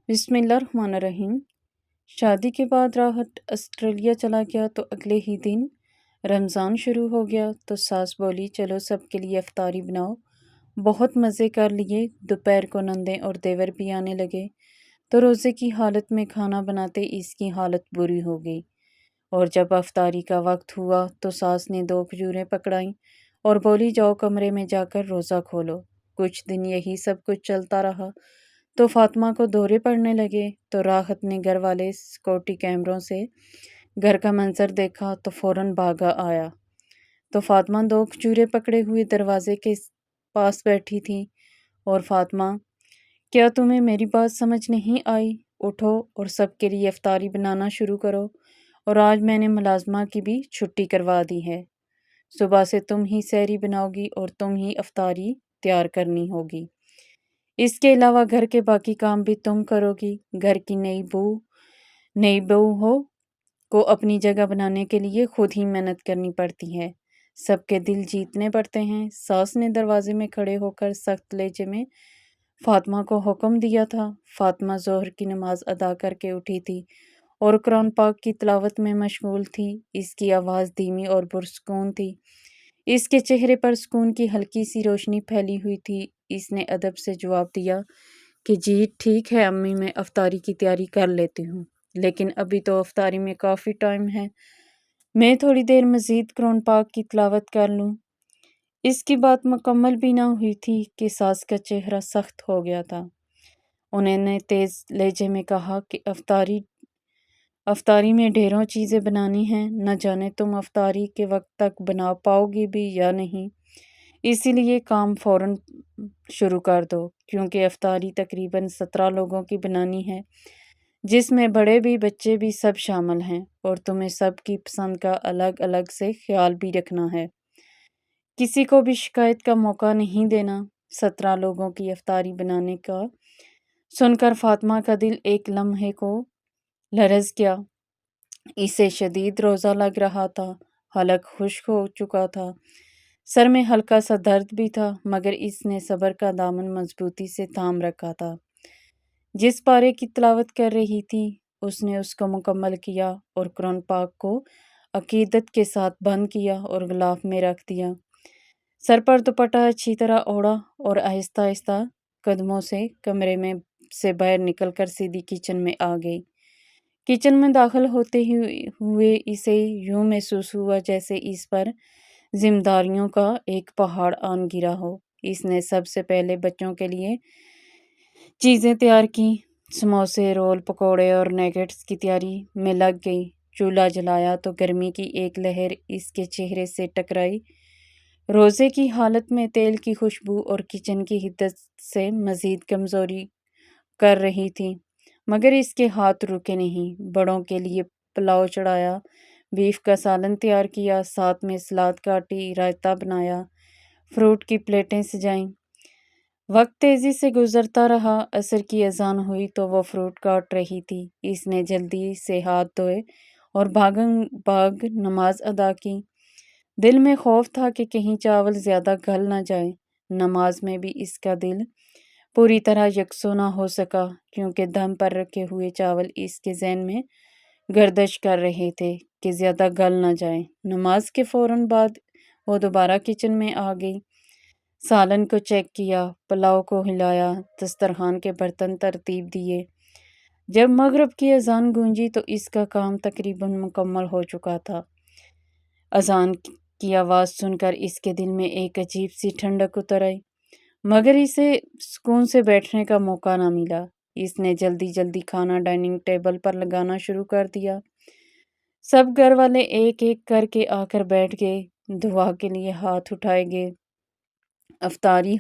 بسم اللہ الرحمن الرحیم۔ شادی کے بعد راحت آسٹریلیا چلا گیا تو اگلے ہی دن رمضان شروع ہو گیا تو ساس بولی چلو سب کے لیے افطاری بناؤ۔ بہت مزے کر لیے۔ دوپہر کو نندیں اور دیور بھی آنے لگے تو روزے کی حالت میں کھانا بناتے اس کی حالت بری ہو گئی، اور جب افطاری کا وقت ہوا تو ساس نے 2 کھجوریں پکڑائیں اور بولی جاؤ کمرے میں جا کر روزہ کھولو۔ کچھ دن یہی سب کچھ چلتا رہا تو فاطمہ کو دورے پڑنے لگے تو راحت نے گھر والے سیکورٹی کیمروں سے گھر کا منظر دیکھا تو فوراً بھاگا آیا تو فاطمہ 2 کھجوریں پکڑے ہوئے دروازے کے پاس بیٹھی تھی۔ اور فاطمہ، کیا تمہیں میری بات سمجھ نہیں آئی؟ اٹھو اور سب کے لیے افطاری بنانا شروع کرو، اور آج میں نے ملازمہ کی بھی چھٹی کروا دی ہے۔ صبح سے تم ہی سحری بناؤ گی اور تم ہی افطاری تیار کرنی ہوگی۔ اس کے علاوہ گھر کے باقی کام بھی تم کرو گی۔ گھر کی نئی بہو کو اپنی جگہ بنانے کے لیے خود ہی محنت کرنی پڑتی ہے، سب کے دل جیتنے پڑتے ہیں۔ ساس نے دروازے میں کھڑے ہو کر سخت لہجے میں فاطمہ کو حکم دیا تھا۔ فاطمہ ظہر کی نماز ادا کر کے اٹھی تھی اور قرآن پاک کی تلاوت میں مشغول تھی۔ اس کی آواز دھیمی اور پرسکون تھی، اس کے چہرے پر سکون کی ہلکی سی روشنی پھیلی ہوئی تھی۔ اس نے ادب سے جواب دیا کہ جی ٹھیک ہے امی، میں افطاری کی تیاری کر لیتی ہوں، لیکن ابھی تو افطاری میں کافی ٹائم ہے، میں تھوڑی دیر مزید قرآن پاک کی تلاوت کر لوں۔ اس کی بات مکمل بھی نہ ہوئی تھی کہ ساس کا چہرہ سخت ہو گیا تھا۔ انہوں نے تیز لہجے میں کہا کہ افطاری میں ڈھیروں چیزیں بنانی ہیں، نہ جانے تم افطاری کے وقت تک بنا پاؤ گی بھی یا نہیں، اسی لیے کام فوراً شروع کر دو، کیونکہ افطاری تقریباً 17 لوگوں کی بنانی ہے، جس میں بڑے بھی بچے بھی سب شامل ہیں، اور تمہیں سب کی پسند کا الگ الگ سے خیال بھی رکھنا ہے، کسی کو بھی شکایت کا موقع نہیں دینا۔ 17 لوگوں کی افطاری بنانے کا سن کر فاطمہ کا دل ایک لمحے کو لرز گیا۔ اسے شدید روزہ لگ رہا تھا، حلق خشک ہو چکا تھا، سر میں ہلکا سا درد بھی تھا، مگر اس نے صبر کا دامن مضبوطی سے تھام رکھا تھا۔ جس پارے کی تلاوت کر رہی تھی اس نے اس کو مکمل کیا اور قرآن پاک کو عقیدت کے ساتھ بند کیا اور غلاف میں رکھ دیا۔ سر پر دوپٹہ اچھی طرح اوڑھا اور آہستہ آہستہ قدموں سے کمرے میں سے باہر نکل کر سیدھی کچن میں آ گئی۔ کچن میں داخل ہوتے ہوئے اسے یوں محسوس ہوا جیسے اس پر ذمہ داریوں کا ایک پہاڑ آن گرا ہو۔ اس نے سب سے پہلے بچوں کے لیے چیزیں تیار کیں، سموسے، رول، پکوڑے اور نیگٹس کی تیاری میں لگ گئی۔ چولہا جلایا تو گرمی کی ایک لہر اس کے چہرے سے ٹکرائی۔ روزے کی حالت میں تیل کی خوشبو اور کچن کی حدت سے مزید کمزوری کر رہی تھی، مگر اس کے ہاتھ رکے نہیں۔ بڑوں کے لیے پلاؤ چڑھایا، بیف کا سالن تیار کیا، ساتھ میں سلاد کاٹی، رائتہ بنایا، فروٹ کی پلیٹیں سجائیں۔ وقت تیزی سے گزرتا رہا۔ عصر کی اذان ہوئی تو وہ فروٹ کاٹ رہی تھی۔ اس نے جلدی سے ہاتھ دھوئے اور بھاگ نماز ادا کی۔ دل میں خوف تھا کہ کہیں چاول زیادہ گل نہ جائے۔ نماز میں بھی اس کا دل پوری طرح یکسو نہ ہو سکا، کیونکہ دم پر رکھے ہوئے چاول اس کے ذہن میں گردش کر رہے تھے کہ زیادہ گل نہ جائیں۔ نماز کے فوراً بعد وہ دوبارہ کچن میں آ گئی، سالن کو چیک کیا، پلاؤ کو ہلایا، دسترخوان کے برتن ترتیب دیے۔ جب مغرب کی اذان گونجی تو اس کا کام تقریباً مکمل ہو چکا تھا۔ اذان کی آواز سن کر اس کے دل میں ایک عجیب سی ٹھنڈک اتر آئی، مگر اسے سکون سے بیٹھنے کا موقع نہ ملا۔ اس نے جلدی کھانا ڈائننگ ٹیبل پر لگانا شروع کر دیا۔ سب گھر والے ایک ایک کر کے آ کر بیٹھ گئے، دعا کے لیے ہاتھ اٹھائے گئے۔ افطاری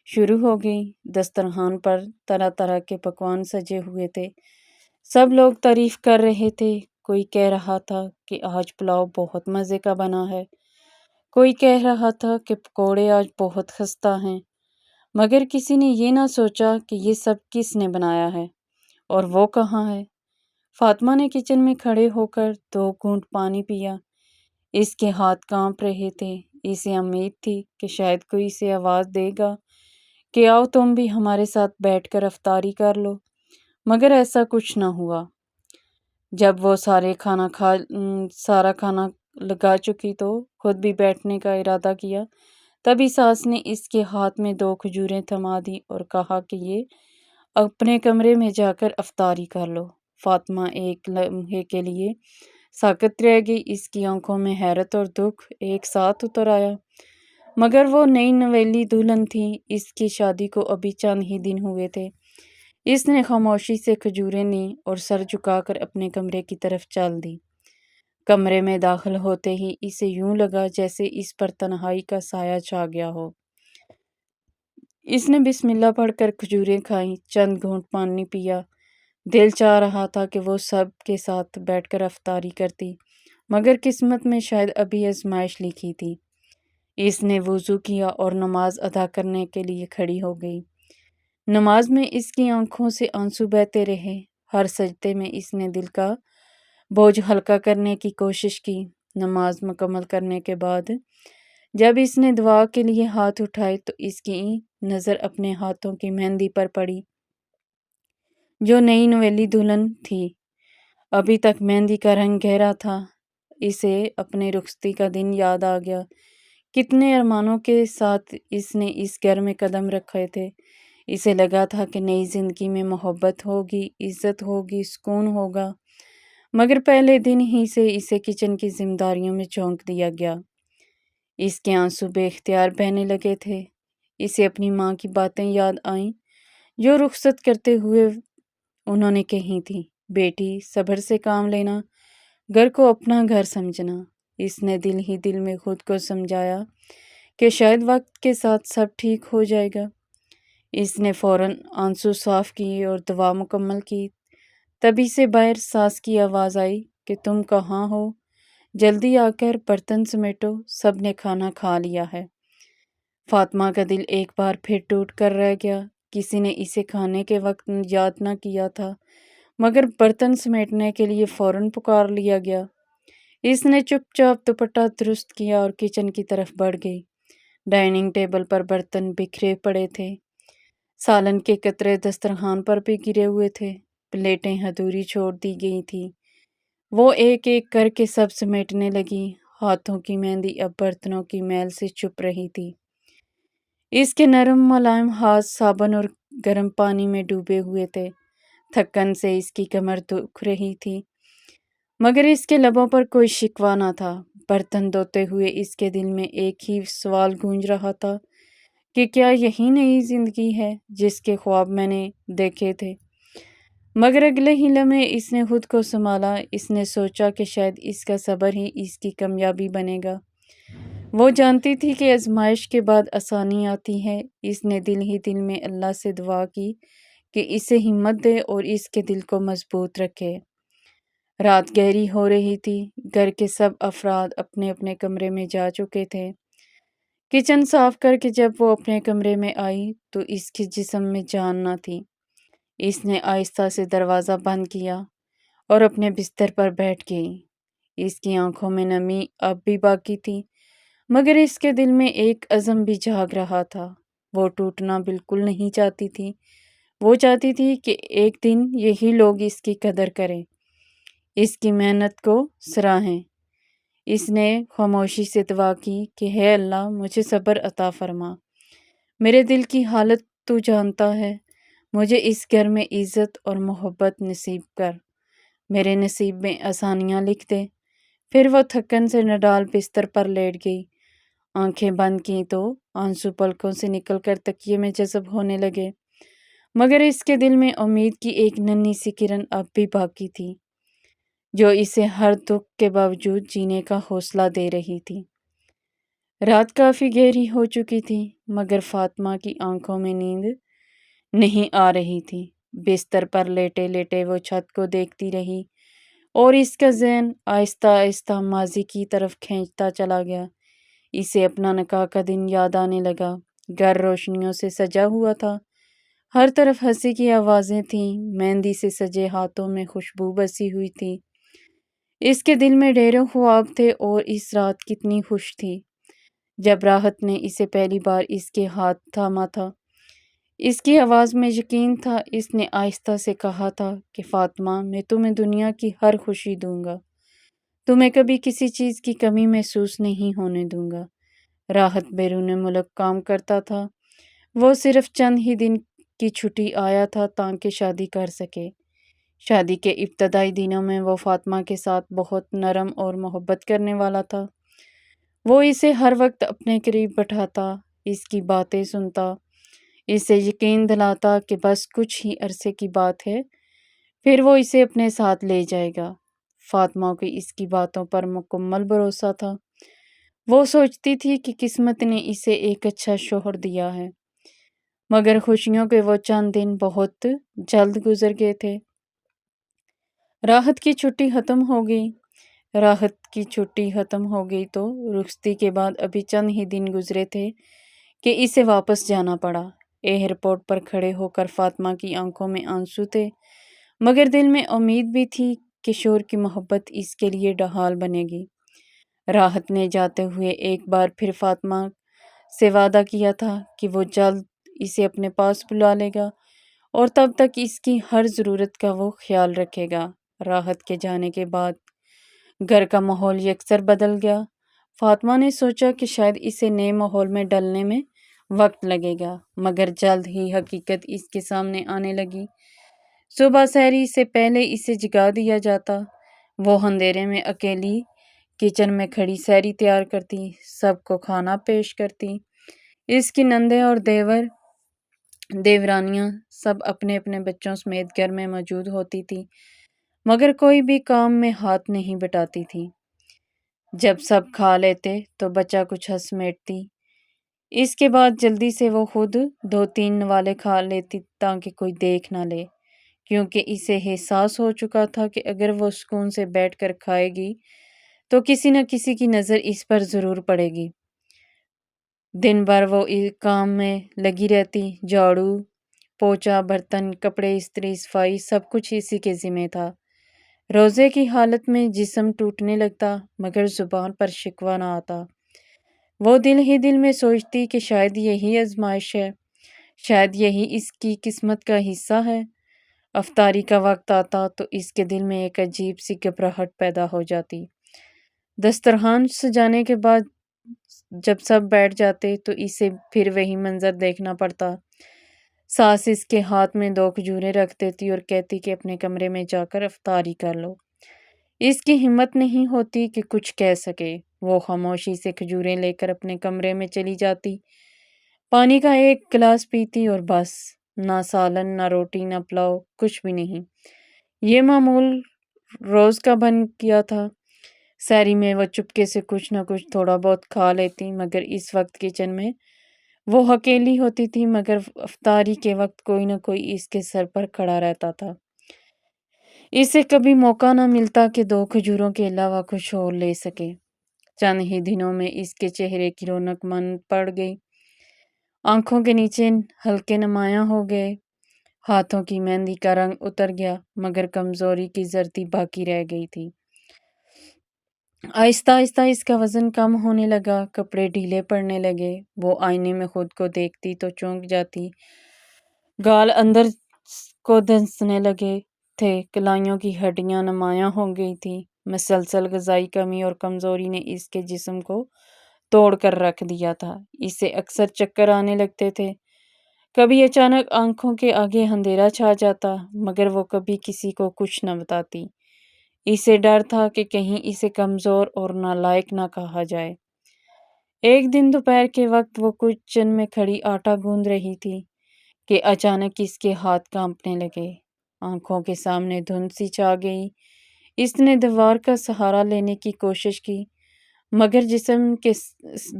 شروع ہو گئی۔ دسترخوان پر طرح طرح کے پکوان سجے ہوئے تھے، سب لوگ تعریف کر رہے تھے۔ کوئی کہہ رہا تھا کہ آج پلاؤ بہت مزے کا بنا ہے، کوئی کہہ رہا تھا کہ پکوڑے آج بہت خستہ ہیں، مگر کسی نے یہ نہ سوچا کہ یہ سب کس نے بنایا ہے اور وہ کہاں ہے۔ فاطمہ نے کچن میں کھڑے ہو کر 2 گھونٹ پانی پیا۔ اس کے ہاتھ کانپ رہے تھے۔ اسے امید تھی کہ شاید کوئی اسے آواز دے گا کہ آؤ تم بھی ہمارے ساتھ بیٹھ کر افطاری کر لو، مگر ایسا کچھ نہ ہوا۔ جب وہ سارا کھانا لگا چکی تو خود بھی بیٹھنے کا ارادہ کیا، تبھی ساس نے اس کے ہاتھ میں 2 کھجوریں تھما دی اور کہا کہ یہ اپنے کمرے میں جا کر افطاری کر لو۔ فاطمہ ایک لمحے کے لیے ساکت رہ گئی۔ اس کی آنکھوں میں حیرت اور دکھ ایک ساتھ اتر آیا، مگر وہ نئی نویلی دلہن تھی، اس کی شادی کو ابھی چند ہی دن ہوئے تھے۔ اس نے خاموشی سے کھجوریں لیں اور سر جھکا کر اپنے کمرے کی طرف چل دی۔ کمرے میں داخل ہوتے ہی اسے یوں لگا جیسے اس پر تنہائی کا سایہ چھا گیا ہو۔ اس نے بسم اللہ پڑھ کر کھجوریں کھائیں، چند گھونٹ پانی پیا۔ دل چاہ رہا تھا کہ وہ سب کے ساتھ بیٹھ کر افطاری کرتی، مگر قسمت میں شاید ابھی آزمائش لکھی تھی۔ اس نے وضو کیا اور نماز ادا کرنے کے لیے کھڑی ہو گئی۔ نماز میں اس کی آنکھوں سے آنسو بہتے رہے۔ ہر سجدے میں اس نے دل کا بوجھ ہلکا کرنے کی کوشش کی۔ نماز مکمل کرنے کے بعد جب اس نے دعا کے لیے ہاتھ اٹھائے تو اس کی نظر اپنے ہاتھوں کی مہندی پر پڑی، جو نئی نویلی دلہن تھی۔ ابھی تک مہندی کا رنگ گہرا تھا۔ اسے اپنے رخصتی کا دن یاد آ گیا۔ کتنے ارمانوں کے ساتھ اس نے اس گھر میں قدم رکھے تھے۔ اسے لگا تھا کہ نئی زندگی میں محبت ہوگی، عزت ہوگی، سکون ہوگا، مگر پہلے دن ہی سے اسے کچن کی ذمہ داریوں میں جھونک دیا گیا۔ اس کے آنسو بے اختیار بہنے لگے تھے۔ اسے اپنی ماں کی باتیں یاد آئیں، جو رخصت کرتے ہوئے انہوں نے کہی تھی، بیٹی صبر سے کام لینا، گھر کو اپنا گھر سمجھنا۔ اس نے دل ہی دل میں خود کو سمجھایا کہ شاید وقت کے ساتھ سب ٹھیک ہو جائے گا۔ اس نے فوراً آنسو صاف کیے اور دعا مکمل کی۔ تبھی سے باہر ساس کی آواز آئی کہ تم کہاں ہو؟ جلدی آ کر برتن سمیٹو، سب نے کھانا کھا لیا ہے۔ فاطمہ کا دل ایک بار پھر ٹوٹ کر رہ گیا۔ کسی نے اسے کھانے کے وقت یاد نہ کیا تھا، مگر برتن سمیٹنے کے لیے فوراً پکار لیا گیا۔ اس نے چپ چاپ دوپٹہ درست کیا اور کچن کی طرف بڑھ گئی۔ ڈائننگ ٹیبل پر برتن بکھرے پڑے تھے، سالن کے قطرے دسترخوان پر بھی گرے ہوئے تھے، پلیٹیں ادھوری چھوڑ دی گئی تھیں۔ وہ ایک ایک کر کے سب سمیٹنے لگی۔ ہاتھوں کی مہندی اب برتنوں کی میل سے چھپ رہی تھی۔ اس کے نرم ملائم ہاتھ صابن اور گرم پانی میں ڈوبے ہوئے تھے۔ تھکن سے اس کی کمر دکھ رہی تھی، مگر اس کے لبوں پر کوئی شکوہ نہ تھا۔ برتن دھوتے ہوئے اس کے دل میں ایک ہی سوال گونج رہا تھا کہ کیا یہی نئی زندگی ہے جس کے خواب میں نے دیکھے تھے؟ مگر اگلے ہی لمحے اس نے خود کو سنبھالا۔ اس نے سوچا کہ شاید اس کا صبر ہی اس کی کامیابی بنے گا۔ وہ جانتی تھی کہ آزمائش کے بعد آسانی آتی ہے۔ اس نے دل ہی دل میں اللہ سے دعا کی کہ اسے ہمت دے اور اس کے دل کو مضبوط رکھے۔ رات گہری ہو رہی تھی۔ گھر کے سب افراد اپنے اپنے کمرے میں جا چکے تھے۔ کچن صاف کر کے جب وہ اپنے کمرے میں آئی تو اس کے جسم میں جان نہ تھی۔ اس نے آہستہ سے دروازہ بند کیا اور اپنے بستر پر بیٹھ گئی۔ اس کی آنکھوں میں نمی اب بھی باقی تھی، مگر اس کے دل میں ایک عزم بھی جاگ رہا تھا۔ وہ ٹوٹنا بالکل نہیں چاہتی تھی۔ وہ چاہتی تھی کہ ایک دن یہی لوگ اس کی قدر کریں، اس کی محنت کو سراہیں۔ اس نے خاموشی سے دعا کی کہ ہے اللہ، مجھے صبر عطا فرما، میرے دل کی حالت تو جانتا ہے، مجھے اس گھر میں عزت اور محبت نصیب کر، میرے نصیب میں آسانیاں لکھ دے۔ پھر وہ تھکن سے نڈال بستر پر لیٹ گئی۔ آنکھیں بند کی تو آنسو پلکوں سے نکل کر تکیے میں جذب ہونے لگے، مگر اس کے دل میں امید کی ایک ننھی سی کرن اب بھی باقی تھی، جو اسے ہر دکھ کے باوجود جینے کا حوصلہ دے رہی تھی۔ رات کافی گہری ہو چکی تھی، مگر فاطمہ کی آنکھوں میں نیند نہیں آ رہی تھی۔ بستر پر لیٹے لیٹے وہ چھت کو دیکھتی رہی اور اس کا ذہن آہستہ آہستہ ماضی کی طرف کھینچتا چلا گیا۔ اسے اپنا نکاح کا دن یاد آنے لگا۔ گھر روشنیوں سے سجا ہوا تھا، ہر طرف ہنسی کی آوازیں تھیں، مہندی سے سجے ہاتھوں میں خوشبو بسی ہوئی تھی۔ اس کے دل میں ڈھیروں خواب تھے اور اس رات کتنی خوش تھی جب راحت نے اسے پہلی بار اس کے ہاتھ تھاما تھا۔ اس کی آواز میں یقین تھا۔ اس نے آہستہ سے کہا تھا کہ فاطمہ، میں تمہیں دنیا کی ہر خوشی دوں گا، تمہیں کبھی کسی چیز کی کمی محسوس نہیں ہونے دوں گا۔ راحت بیرون ملک کام کرتا تھا۔ وہ صرف چند ہی دن کی چھٹی آیا تھا تاکہ شادی کر سکے۔ شادی کے ابتدائی دنوں میں وہ فاطمہ کے ساتھ بہت نرم اور محبت کرنے والا تھا۔ وہ اسے ہر وقت اپنے قریب بٹھاتا، اس کی باتیں سنتا، اسے یقین دلاتا کہ بس کچھ ہی عرصے کی بات ہے، پھر وہ اسے اپنے ساتھ لے جائے گا۔ فاطمہ کو اس کی باتوں پر مکمل بھروسہ تھا۔ وہ سوچتی تھی کہ قسمت نے اسے ایک اچھا شوہر دیا ہے، مگر خوشیوں کے وہ چند دن بہت جلد گزر گئے تھے۔ راحت کی چھٹی ختم ہو گئی تو رخصتی کے بعد ابھی چند ہی دن گزرے تھے کہ اسے واپس جانا پڑا۔ ایئرپورٹ پر کھڑے ہو کر فاطمہ کی آنکھوں میں آنسو تھے، مگر دل میں امید بھی تھی کہ شوہر کی محبت اس کے لیے ڈھال بنے گی۔ راحت نے جاتے ہوئے ایک بار پھر فاطمہ سے وعدہ کیا تھا کہ وہ جلد اسے اپنے پاس بلا لے گا اور تب تک اس کی ہر ضرورت کا وہ خیال رکھے گا۔ راحت کے جانے کے بعد گھر کا ماحول یکسر بدل گیا۔ فاطمہ نے سوچا کہ شاید اسے نئے ماحول میں ڈلنے میں وقت لگے گا، مگر جلد ہی حقیقت اس کے سامنے آنے لگی۔ صبح سحری سے پہلے اسے جگا دیا جاتا۔ وہ اندھیرے میں اکیلی کچن میں کھڑی سحری تیار کرتی، سب کو کھانا پیش کرتی۔ اس کی نندیں اور دیورانیاں سب اپنے اپنے بچوں سمیت گھر میں موجود ہوتی تھی، مگر کوئی بھی کام میں ہاتھ نہیں بٹاتی تھی۔ جب سب کھا لیتے تو بچہ کچھ سمیٹتی، اس کے بعد جلدی سے وہ خود 2-3 نوالے کھا لیتی تاکہ کوئی دیکھ نہ لے، کیونکہ اسے احساس ہو چکا تھا کہ اگر وہ سکون سے بیٹھ کر کھائے گی تو کسی نہ کسی کی نظر اس پر ضرور پڑے گی۔ دن بھر وہ کام میں لگی رہتی، جھاڑو، پوچھا، برتن، کپڑے استری، صفائی، سب کچھ اسی کے ذمہ تھا۔ روزے کی حالت میں جسم ٹوٹنے لگتا، مگر زبان پر شکوہ نہ آتا۔ وہ دل ہی دل میں سوچتی کہ شاید یہی آزمائش ہے، شاید یہی اس کی قسمت کا حصہ ہے۔ افطاری کا وقت آتا تو اس کے دل میں ایک عجیب سی گھبراہٹ پیدا ہو جاتی۔ دسترخوان سجانے کے بعد جب سب بیٹھ جاتے تو اسے پھر وہی منظر دیکھنا پڑتا۔ ساس اس کے ہاتھ میں 2 کھجوریں رکھ دیتی اور کہتی کہ اپنے کمرے میں جا کر افطاری کر لو۔ اس کی ہمت نہیں ہوتی کہ کچھ کہہ سکے۔ وہ خاموشی سے کھجوریں لے کر اپنے کمرے میں چلی جاتی، پانی کا ایک گلاس پیتی اور بس، نہ سالن، نہ روٹی، نہ پلاؤ، کچھ بھی نہیں۔ یہ معمول روز کا بن گیا تھا۔ سحری میں وہ چپکے سے کچھ نہ کچھ تھوڑا بہت کھا لیتی، مگر اس وقت کچن میں وہ اکیلی ہوتی تھی، مگر افطاری کے وقت کوئی نہ کوئی اس کے سر پر کھڑا رہتا تھا۔ اسے کبھی موقع نہ ملتا کہ 2 کھجوروں کے علاوہ کچھ اور لے سکے۔ چند ہی دنوں میں اس کے چہرے کی رونق مند پڑ گئی، آنکھوں کے نیچے ہلکے نمایاں ہو گئے، ہاتھوں کی مہندی کا رنگ اتر گیا، مگر کمزوری کی زردی باقی رہ گئی تھی۔ آہستہ آہستہ اس کا وزن کم ہونے لگا، کپڑے ڈھیلے پڑنے لگے۔ وہ آئینے میں خود کو دیکھتی تو چونک جاتی، گال اندر کو دھنسنے لگے تھے، کلائیوں کی ہڈیاں نمایاں ہو گئی تھیں۔ مسلسل غذائی کمی اور کمزوری نے اس کے جسم کو توڑ کر رکھ دیا تھا۔ اسے اکثر چکر آنے لگتے تھے، کبھی اچانک آنکھوں کے آگے اندھیرا چھا جاتا، مگر وہ کبھی کسی کو کچھ نہ بتاتی۔ اسے ڈر تھا کہ کہیں اسے کمزور اور نالائق نہ کہا جائے۔ ایک دن دوپہر کے وقت وہ کچن میں کھڑی آٹا گوندھ رہی تھی کہ اچانک اس کے ہاتھ کانپنے لگے، آنکھوں کے سامنے دھند سی چھا گئی۔ اس نے دیوار کا سہارا لینے کی کوشش کی، مگر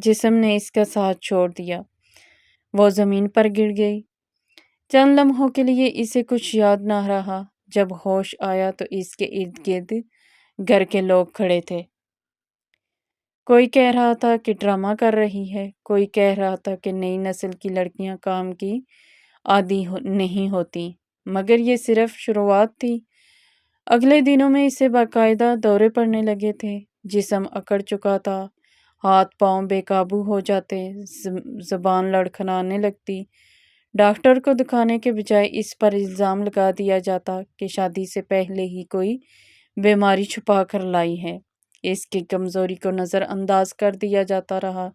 جسم نے اس کا ساتھ چھوڑ دیا۔ وہ زمین پر گر گئی۔ چند لمحوں کے لیے اسے کچھ یاد نہ رہا۔ جب ہوش آیا تو اس کے ارد گرد گھر کے لوگ کھڑے تھے۔ کوئی کہہ رہا تھا کہ ڈرامہ کر رہی ہے، کوئی کہہ رہا تھا کہ نئی نسل کی لڑکیاں کام کی عادی نہیں ہوتی، مگر یہ صرف شروعات تھی۔ اگلے دنوں میں اسے باقاعدہ دورے پڑنے لگے تھے، جسم اکڑ چکا تھا، ہاتھ پاؤں بے قابو ہو جاتے، زبان لڑکھڑانے لگتی، ڈاکٹر کو دکھانے کے بجائے اس پر الزام لگا دیا جاتا کہ شادی سے پہلے ہی کوئی بیماری چھپا کر لائی ہے۔ اس کی کمزوری کو نظر انداز کر دیا جاتا رہا۔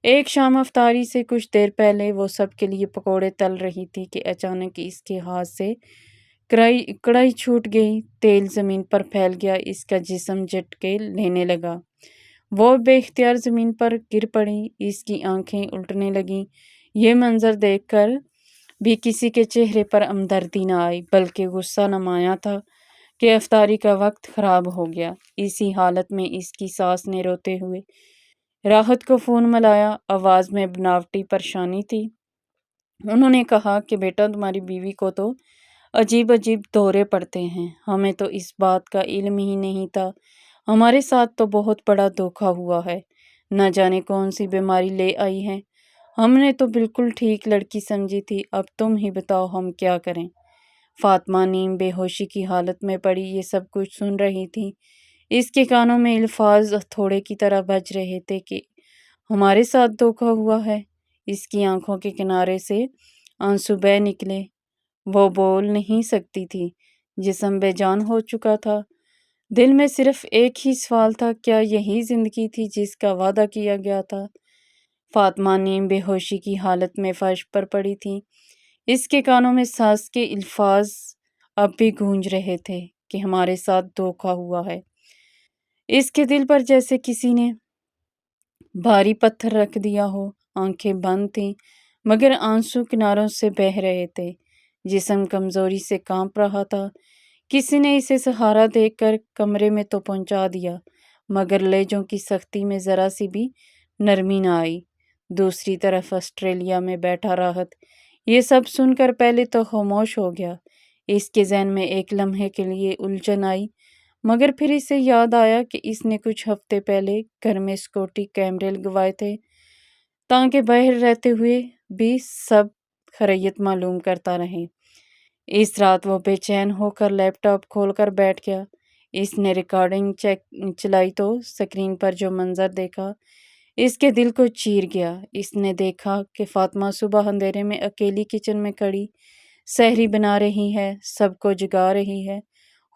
ایک شام افطاری سے کچھ دیر پہلے وہ سب کے لیے پکوڑے تل رہی تھی کہ اچانک اس کے ہاتھ سے کڑاہی چھوٹ گئی، تیل زمین پر پھیل گیا، اس کا جسم جھٹکے لینے لگا، وہ بے اختیار زمین پر گر پڑی، اس کی آنکھیں الٹنے لگیں۔ یہ منظر دیکھ کر بھی کسی کے چہرے پر ہمدردی نہ آئی، بلکہ غصہ نمایاں تھا کہ افطاری کا وقت خراب ہو گیا۔ اسی حالت میں اس کی ساس نے روتے ہوئے راحت کو فون ملایا، آواز میں بناوٹی پریشانی تھی۔ انہوں نے کہا کہ بیٹا، تمہاری بیوی کو تو عجیب عجیب دورے پڑتے ہیں، ہمیں تو اس بات کا علم ہی نہیں تھا، ہمارے ساتھ تو بہت بڑا دھوکہ ہوا ہے، نہ جانے کون سی بیماری لے آئی ہے، ہم نے تو بالکل ٹھیک لڑکی سمجھی تھی، اب تم ہی بتاؤ ہم کیا کریں۔ فاطمہ نیم بے ہوشی کی حالت میں پڑی یہ سب کچھ سن رہی تھی۔ اس کے کانوں میں الفاظ تھوڑے کی طرح بج رہے تھے کہ ہمارے ساتھ دھوکہ ہوا ہے۔ اس کی آنکھوں کے کنارے سے آنسو بہہ نکلے، وہ بول نہیں سکتی تھی، جسم بے جان ہو چکا تھا۔ دل میں صرف ایک ہی سوال تھا، کیا یہی زندگی تھی جس کا وعدہ کیا گیا تھا؟ فاطمہ نیم بے ہوشی کی حالت میں فرش پر پڑی تھی۔ اس کے کانوں میں ساس کے الفاظ اب بھی گونج رہے تھے کہ ہمارے ساتھ دھوکہ ہوا ہے۔ اس کے دل پر جیسے کسی نے بھاری پتھر رکھ دیا ہو، آنکھیں بند تھیں مگر آنسو کناروں سے بہہ رہے تھے، جسم کمزوری سے کانپ رہا تھا۔ کسی نے اسے سہارا دے کر کمرے میں تو پہنچا دیا مگر لہجوں کی سختی میں ذرا سی بھی نرمی نہ آئی۔ دوسری طرف آسٹریلیا میں بیٹھا راحت یہ سب سن کر پہلے تو خاموش ہو گیا۔ اس کے ذہن میں ایک لمحے کے لیے الجھن آئی مگر پھر اسے یاد آیا کہ اس نے کچھ ہفتے پہلے گھر میں سیکورٹی کیمرے لگوائے تھے تاکہ باہر رہتے ہوئے بھی سب خیریت معلوم کرتا رہے۔ اس رات وہ بے چین ہو کر لیپ ٹاپ کھول کر بیٹھ گیا۔ اس نے ریکارڈنگ چلائی تو سکرین پر جو منظر دیکھا اس کے دل کو چیر گیا۔ اس نے دیکھا کہ فاطمہ صبح اندھیرے میں اکیلی کچن میں کھڑی سحری بنا رہی ہے، سب کو جگا رہی ہے،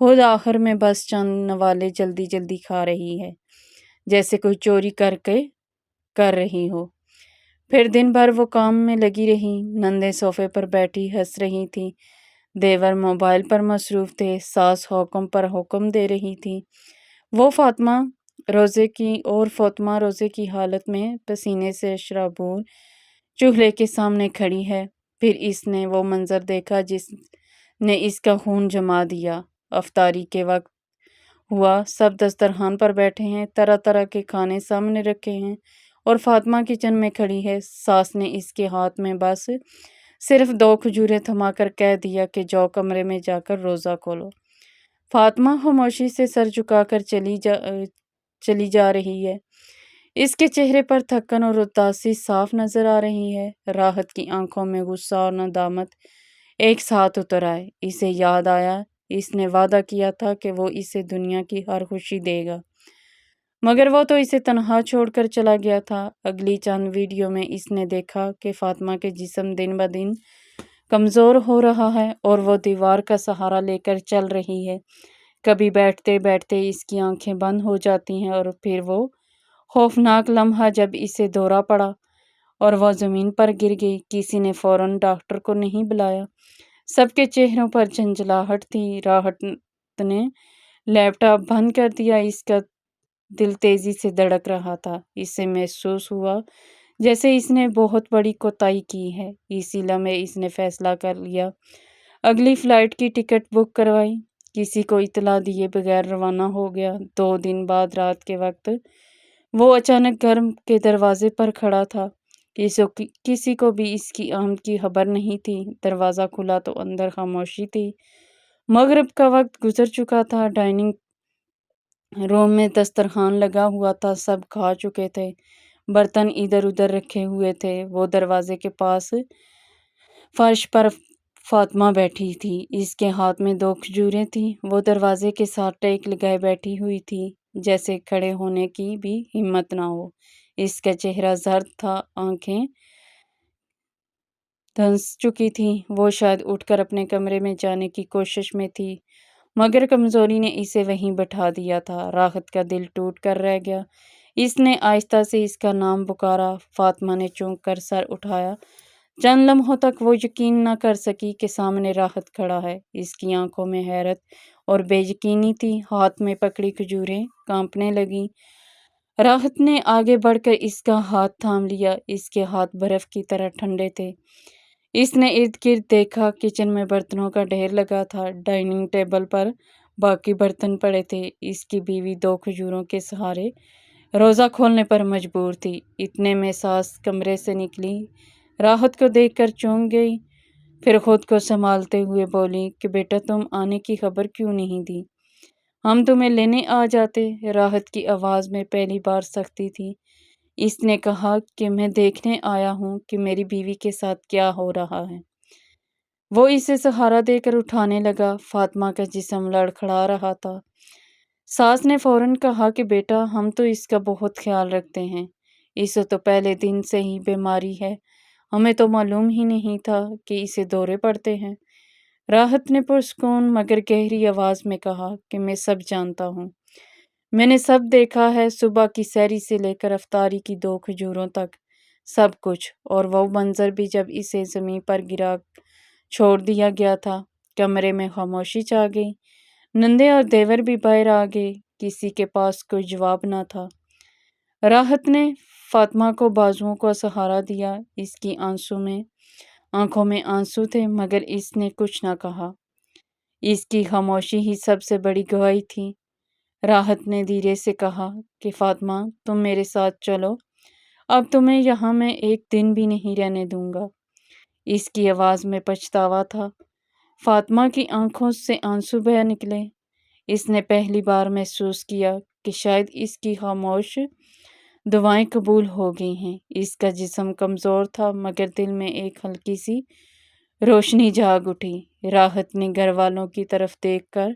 خود آخر میں بس چند نوالے جلدی جلدی کھا رہی ہے جیسے کوئی چوری کر رہی ہو۔ پھر دن بھر وہ کام میں لگی رہی، نندیں صوفے پر بیٹھی ہنس رہی تھی، دیور موبائل پر مصروف تھے، ساس حکم پر حکم دے رہی تھی۔ فاطمہ روزے کی حالت میں پسینے سے شرابور چولہے کے سامنے کھڑی ہے۔ پھر اس نے وہ منظر دیکھا جس نے اس کا خون جما دیا۔ افطاری کے وقت ہوا، سب دسترخوان پر بیٹھے ہیں، طرح طرح کے کھانے سامنے رکھے ہیں اور فاطمہ کچن میں کھڑی ہے۔ ساس نے اس کے ہاتھ میں بس صرف 2 کھجوریں تھما کر کہہ دیا کہ جاؤ کمرے میں جا کر روزہ کھولو۔ فاطمہ خاموشی سے سر جھکا کر چلی جا رہی ہے۔ اس کے چہرے پر تھکن اور اداسی صاف نظر آ رہی ہے۔ راحت کی آنکھوں میں غصہ اور ندامت ایک ساتھ اتر آئے۔ اسے یاد آیا اس نے وعدہ کیا تھا کہ وہ اسے دنیا کی ہر خوشی دے گا مگر وہ تو اسے تنہا چھوڑ کر چلا گیا تھا۔ اگلی چند ویڈیو میں اس نے دیکھا کہ فاطمہ کے جسم دن بدن کمزور ہو رہا ہے اور وہ دیوار کا سہارا لے کر چل رہی ہے۔ کبھی بیٹھتے بیٹھتے اس کی آنکھیں بند ہو جاتی ہیں اور پھر وہ خوفناک لمحہ جب اسے دورہ پڑا اور وہ زمین پر گر گئی۔ کسی نے فوراً ڈاکٹر کو نہیں بلایا، سب کے چہروں پر جھنجھلاہٹ تھی۔ راحت نے لیپ ٹاپ بند کر دیا، اس کا دل تیزی سے دھڑک رہا تھا۔ اسے محسوس ہوا جیسے اس نے بہت بڑی کوتاہی کی ہے۔ اسی لمحے اس نے فیصلہ کر لیا، اگلی فلائٹ کی ٹکٹ بک کروائی، کسی کو اطلاع دیے بغیر روانہ ہو گیا۔ 2 دن بعد رات کے وقت وہ اچانک گھر کے دروازے پر کھڑا تھا، کسی کو بھی اس کی آمد کی خبر نہیں تھی۔ دروازہ کھلا تو اندر خاموشی تھی، مغرب کا وقت گزر چکا تھا۔ ڈائننگ روم میں دسترخوان لگا ہوا تھا، سب کھا چکے تھے، برتن ادھر ادھر رکھے ہوئے تھے۔ وہ دروازے کے پاس فرش پر فاطمہ بیٹھی تھی، اس کے ہاتھ میں 2 کھجوریں تھیں، وہ دروازے کے ساتھ ٹیک لگائے بیٹھی ہوئی تھی جیسے کھڑے ہونے کی بھی ہمت نہ ہو۔ اس کا چہرہ زرد تھا، آنکھیں دھنس چکی تھی۔ وہ شاید اٹھ کر اپنے کمرے میں جانے کی کوشش میں تھی، مگر کمزوری نے اسے وہیں بٹھا دیا تھا۔ راحت کا دل ٹوٹ کر رہ گیا۔ اس نے آہستہ سے اس کا نام پکارا۔ فاطمہ نے چونک کر سر اٹھایا۔ چند لمحوں تک وہ یقین نہ کر سکی کہ سامنے راحت کھڑا ہے۔ اس کی آنکھوں میں حیرت اور بے یقینی تھی۔ ہاتھ میں پکڑی کھجوریں کانپنے لگیں۔ راحت نے آگے بڑھ کر اس کا ہاتھ تھام لیا۔ اس کے ہاتھ برف کی طرح ٹھنڈے تھے۔ اس نے ارد گرد دیکھا۔ کچن میں برتنوں کا ڈھیر لگا تھا۔ ڈائننگ ٹیبل پر باقی برتن پڑے تھے۔ اس کی بیوی 2 کھجوروں کے سہارے روزہ کھولنے پر مجبور تھی۔ اتنے میں ساس کمرے سے نکلی۔ راحت کو دیکھ کر چونک گئی، پھر خود کو سنبھالتے ہوئے بولی کہ بیٹا تم آنے کی خبر کیوں نہیں دی؟ ہم تمہیں لینے آ جاتے۔ راحت کی آواز میں پہلی بار سختی تھی۔ اس نے کہا کہ میں دیکھنے آیا ہوں کہ میری بیوی کے ساتھ کیا ہو رہا ہے۔ وہ اسے سہارا دے کر اٹھانے لگا۔ فاطمہ کا جسم لڑکھڑا رہا تھا۔ ساس نے فوراً کہا کہ بیٹا ہم تو اس کا بہت خیال رکھتے ہیں، اسے تو پہلے دن سے ہی بیماری ہے، ہمیں تو معلوم ہی نہیں تھا کہ اسے دورے پڑتے ہیں۔ راحت نے پرسکون مگر گہری آواز میں کہا کہ میں سب جانتا ہوں، میں نے سب دیکھا ہے، صبح کی سحری سے لے کر افطاری کی 2 کھجوروں تک، سب کچھ، اور وہ منظر بھی جب اسے زمین پر گرا چھوڑ دیا گیا تھا۔ کمرے میں خاموشی چھا گئی۔ نندے اور دیور بھی باہر آ گئے۔ کسی کے پاس کوئی جواب نہ تھا۔ راحت نے فاطمہ کو بازوؤں کا سہارا دیا۔ اس کی آنکھوں میں آنسو تھے مگر اس نے کچھ نہ کہا۔ اس کی خاموشی ہی سب سے بڑی گواہی تھی۔ راحت نے دھیرے سے کہا کہ فاطمہ تم میرے ساتھ چلو، اب تمہیں یہاں میں ایک دن بھی نہیں رہنے دوں گا۔ اس کی آواز میں پچھتاوا تھا۔ فاطمہ کی آنکھوں سے آنسو بہہ نکلے۔ اس نے پہلی بار محسوس کیا کہ شاید اس کی خاموش دعائیں قبول ہو گئی ہیں۔ اس کا جسم کمزور تھا مگر دل میں ایک ہلکی سی روشنی جاگ اٹھی۔ راحت نے گھر والوں کی طرف دیکھ کر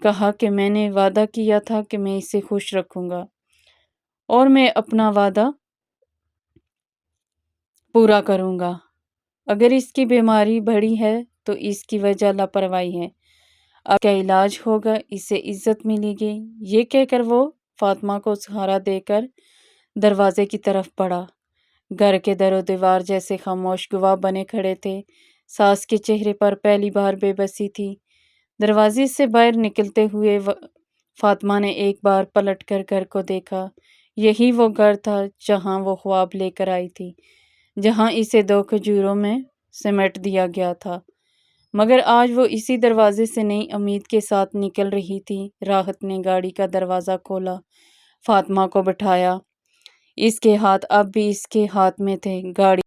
کہا کہ میں نے وعدہ کیا تھا کہ میں اسے خوش رکھوں گا، اور میں اپنا وعدہ پورا کروں گا۔ اگر اس کی بیماری بڑھی ہے تو اس کی وجہ لاپرواہی ہے، اب کا علاج ہوگا، اسے عزت ملے گی۔ یہ کہہ کر وہ فاطمہ کو سہارا دے کر دروازے کی طرف بڑھا۔ گھر کے در و دیوار جیسے خاموش گواہ بنے کھڑے تھے۔ ساس کے چہرے پر پہلی بار بے بسی تھی۔ دروازے سے باہر نکلتے ہوئے فاطمہ نے ایک بار پلٹ کر گھر کو دیکھا۔ یہی وہ گھر تھا جہاں وہ خواب لے کر آئی تھی، جہاں اسے 2 کھجوروں میں سمیٹ دیا گیا تھا، مگر آج وہ اسی دروازے سے نئی امید کے ساتھ نکل رہی تھی۔ راحت نے گاڑی کا دروازہ کھولا، فاطمہ کو بٹھایا۔ اس کے ہاتھ اب بھی اس کے ہاتھ میں تھے۔ گاڑی